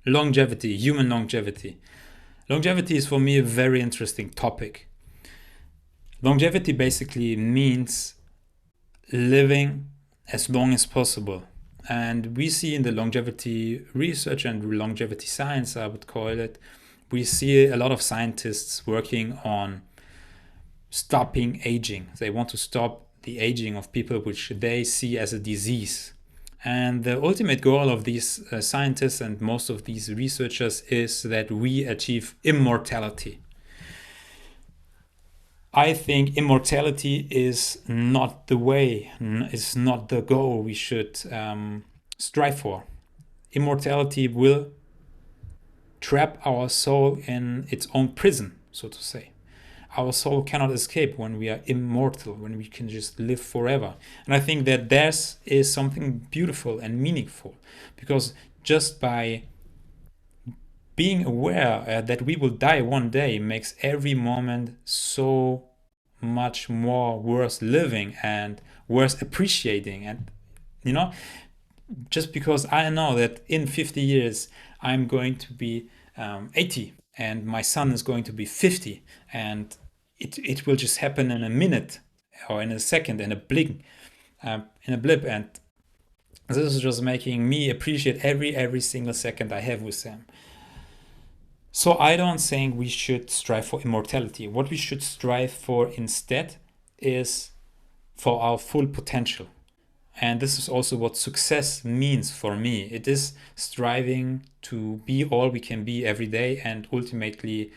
Longevity, human longevity. Longevity is for me a very interesting topic. Longevity basically means living as long as possible. And we see in the longevity research and longevity science, I would call it, we see a lot of scientists working on stopping aging. They want to stop the aging of people which they see as a disease. And the ultimate goal of these scientists and most of these researchers is that we achieve immortality. I think immortality is not the way, is not the goal we should strive for. Immortality will trap our soul in its own prison, so to say. Our soul cannot escape when we are immortal, when we can just live forever. And I think that this is something beautiful and meaningful, because just by being aware that we will die one day makes every moment so much more worth living and worth appreciating. And you know, just because I know that in 50 years I'm going to be 80 and my son is going to be 50, and it will just happen in a minute or in a second, in a blink, in a blip. And this is just making me appreciate every single second I have with them. So I don't think we should strive for immortality. What we should strive for instead is for our full potential. And this is also what success means for me. It is striving to be all we can be every day, and ultimately,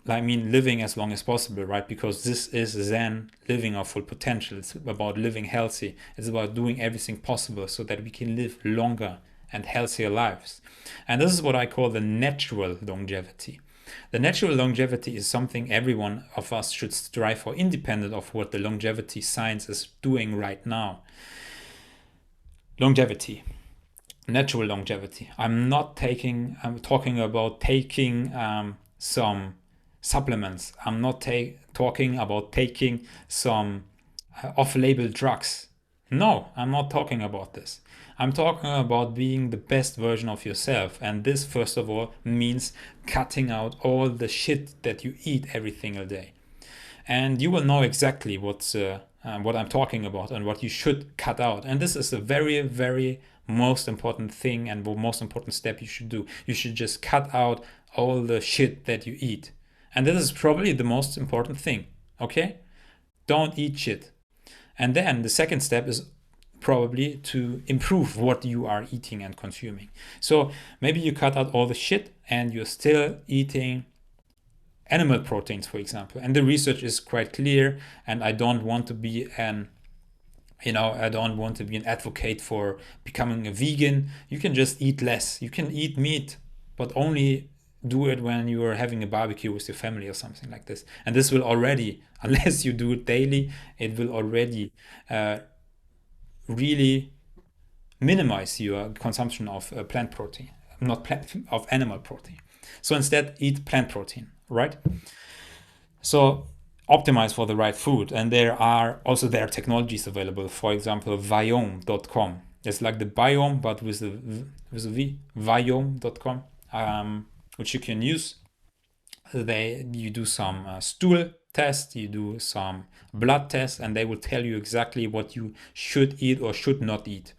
living as long as possible, right? Because this is then living our full potential. It's about living healthy. It's about doing everything possible so that we can live longer and healthier lives. And this is what I call the natural longevity. The natural longevity is something every one of us should strive for, independent of what the longevity science is doing right now. Longevity, natural longevity. I'm talking about taking some supplements. I'm not talking about taking some off-label drugs. No, I'm not talking about this. I'm talking about being the best version of yourself. And this, first of all, means cutting out all the shit that you eat every single day. And you will know exactly what I'm talking about and what you should cut out. And this is a very, very most important thing and the most important step you should do. You should just cut out all the shit that you eat. And this is probably the most important thing, okay? Don't eat shit. And then the second step is probably to improve what you are eating and consuming. So maybe you cut out all the shit and you're still eating animal proteins, for example. And the research is quite clear, and I don't want to be an advocate for becoming a vegan. You can just eat less. You can eat meat, but only do it when you are having a barbecue with your family or something like this. And this will already, unless you do it daily, it will already really minimize your consumption of plant protein, of animal protein. So instead, eat plant protein, right? So optimize for the right food. And there are technologies available. For example, Viome.com. It's like the biome, but with a V, Viome.com, which you can use. You do some stool test, you do some blood tests, and they will tell you exactly what you should eat or should not eat.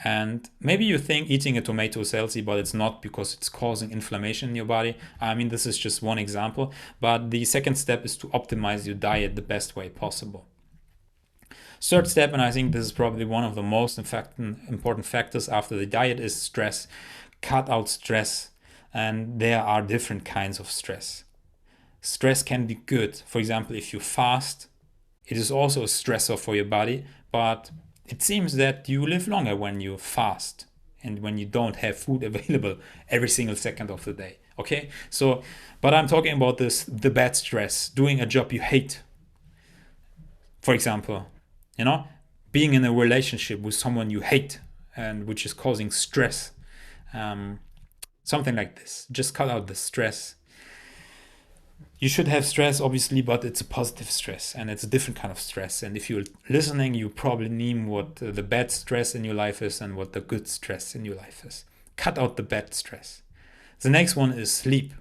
And maybe you think eating a tomato is healthy, but it's not, because it's causing inflammation in your body. I mean, this is just one example, but the second step is to optimize your diet the best way possible. Third step, and I think this is probably one of the most important factors after the diet, is stress. Cut out stress. And there are different kinds of stress. Stress can be good. For example, if you fast, it is also a stressor for your body, but it seems that you live longer when you fast and when you don't have food available every single second of the day. Okay? So, but I'm talking about the bad stress, doing a job you hate. For example, being in a relationship with someone you hate and which is causing stress. Something like this. Just cut out the stress. You should have stress, obviously, but it's a positive stress and it's a different kind of stress. And if you're listening, you probably name what the bad stress in your life is and what the good stress in your life is. cut out the bad stress. The next one is sleep.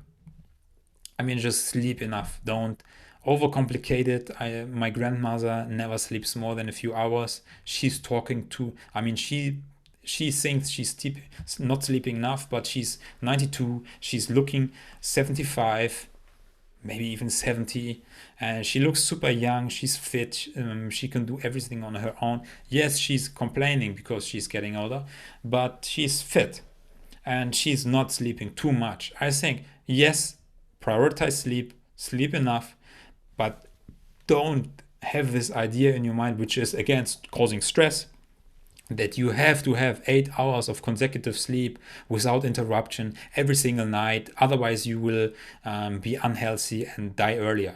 I mean, just sleep enough. Don't overcomplicate it. My grandmother never sleeps more than a few hours. She's talking to, I mean, she thinks she's not sleeping enough, but she's 92. She's looking 75, maybe even 70. And she looks super young. She's fit. She can do everything on her own. Yes, she's complaining because she's getting older, but she's fit and she's not sleeping too much. I think, yes, prioritize sleep, sleep enough, but don't have this idea in your mind, which is against causing stress, that you have to have 8 hours of consecutive sleep without interruption every single night. Otherwise, you will be unhealthy and die earlier.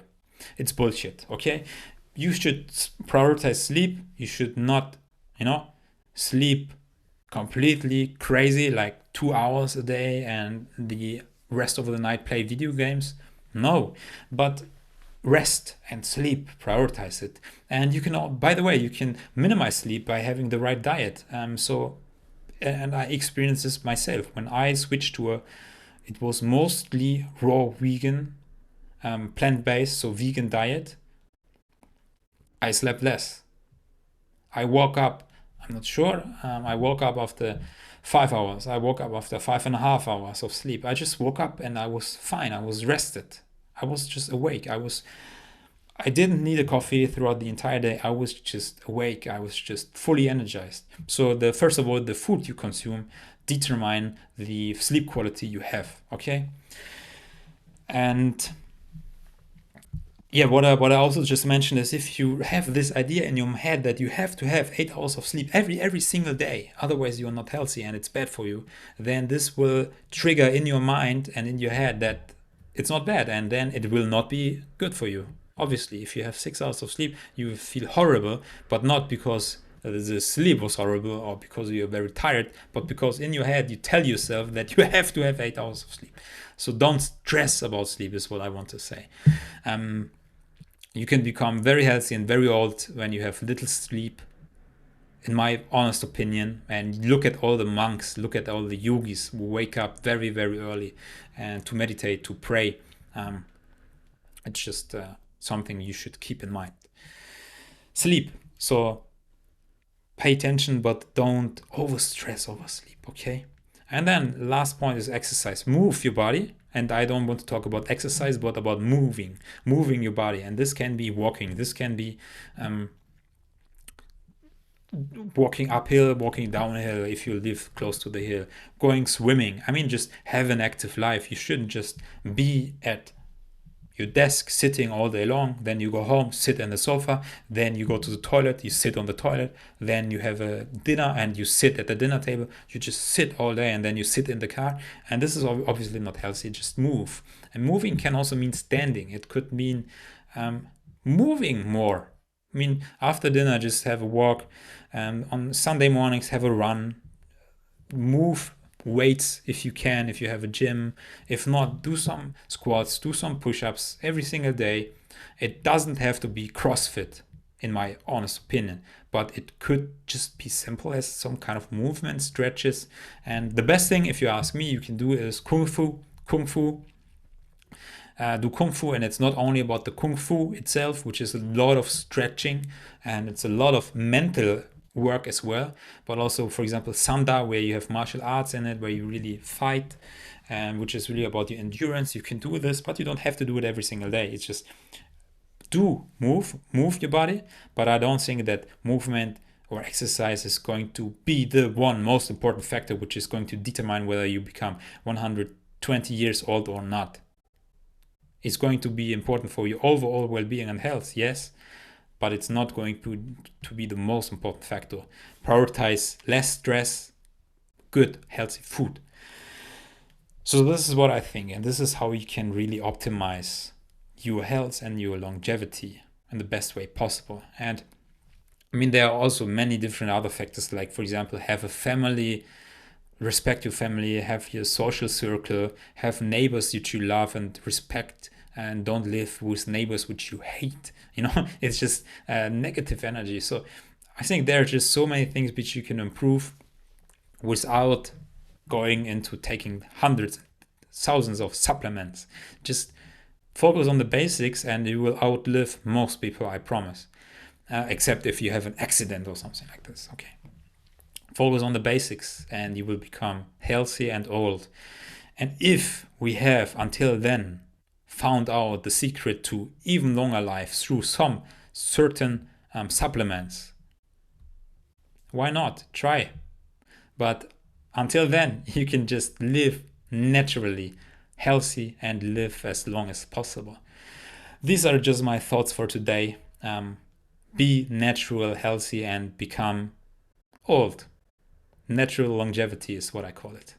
It's bullshit, okay? You should prioritize sleep. You should not, sleep completely crazy, like 2 hours a day and the rest of the night play video games. No, but rest and sleep, prioritize it. And you can, by the way, you can minimize sleep by having the right diet. And I experienced this myself when I switched to it was mostly raw vegan, plant-based, so vegan diet. I slept less. I woke up, I'm not sure, I woke up after 5 hours. I woke up after 5.5 hours of sleep. I just woke up and I was fine. I was rested. I was just awake. I didn't need a coffee throughout the entire day. I was just awake. I was just fully energized. So first of all, the food you consume determine the sleep quality you have. Okay. And yeah, what I also just mentioned is if you have this idea in your head that you have to have 8 hours of sleep every single day, otherwise you're not healthy and it's bad for you, then this will trigger in your mind and in your head that it's not bad, and then it will not be good for you. Obviously, if you have 6 hours of sleep, you will feel horrible, but not because the sleep was horrible or because you're very tired, but because in your head you tell yourself that you have to have 8 hours of sleep. So don't stress about sleep is what I want to say. You can become very healthy and very old when you have little sleep, in my honest opinion. And look at all the monks, look at all the yogis who wake up very, very early and to meditate, to pray. It's just something you should keep in mind. Sleep. So pay attention, but don't overstress over sleep, okay? And then last point is exercise. Move your body. And I don't want to talk about exercise, but about moving your body. And this can be walking. This can be walking uphill, walking downhill if you live close to the hill, going swimming. I mean, just have an active life. You shouldn't just be at your desk sitting all day long, then you go home, sit on the sofa, then you go to the toilet, you sit on the toilet, then you have a dinner and you sit at the dinner table. You just sit all day and then you sit in the car, and this is obviously not healthy. Just move. And moving can also mean standing. It could mean moving more. I mean, after dinner, just have a walk. On Sunday mornings, have a run. Move weights if you can, if you have a gym. If not, do some squats, do some push-ups every single day. It doesn't have to be CrossFit, in my honest opinion, but it could just be simple as some kind of movement, stretches. And the best thing, if you ask me, you can do is Kung Fu. Do Kung Fu, and it's not only about the Kung Fu itself, which is a lot of stretching and it's a lot of mental work as well, but also, for example, Sanda, where you have martial arts in it, where you really fight, which is really about your endurance. You can do this, but you don't have to do it every single day. It's just move your body, but I don't think that movement or exercise is going to be the one most important factor which is going to determine whether you become 120 years old or not. It's going to be important for your overall well-being and health, yes, but it's not going to be the most important factor. Prioritize less stress, good, healthy food. So this is what I think, and this is how you can really optimize your health and your longevity in the best way possible. And I mean, there are also many different other factors, like, for example, have a family, respect your family, have your social circle, have neighbors that you love and respect, and don't live with neighbors which you hate. It's just negative energy. So I think there are just so many things which you can improve without going into taking hundreds, thousands of supplements. Just focus on the basics and you will outlive most people, I promise. Except if you have an accident or something like this. Okay. Focus on the basics and you will become healthy and old. And if we have until then found out the secret to even longer life through some certain supplements, why not? Try. But until then, you can just live naturally, healthy, and live as long as possible. These are just my thoughts for today. Be natural, healthy, and become old. Natural longevity is what I call it.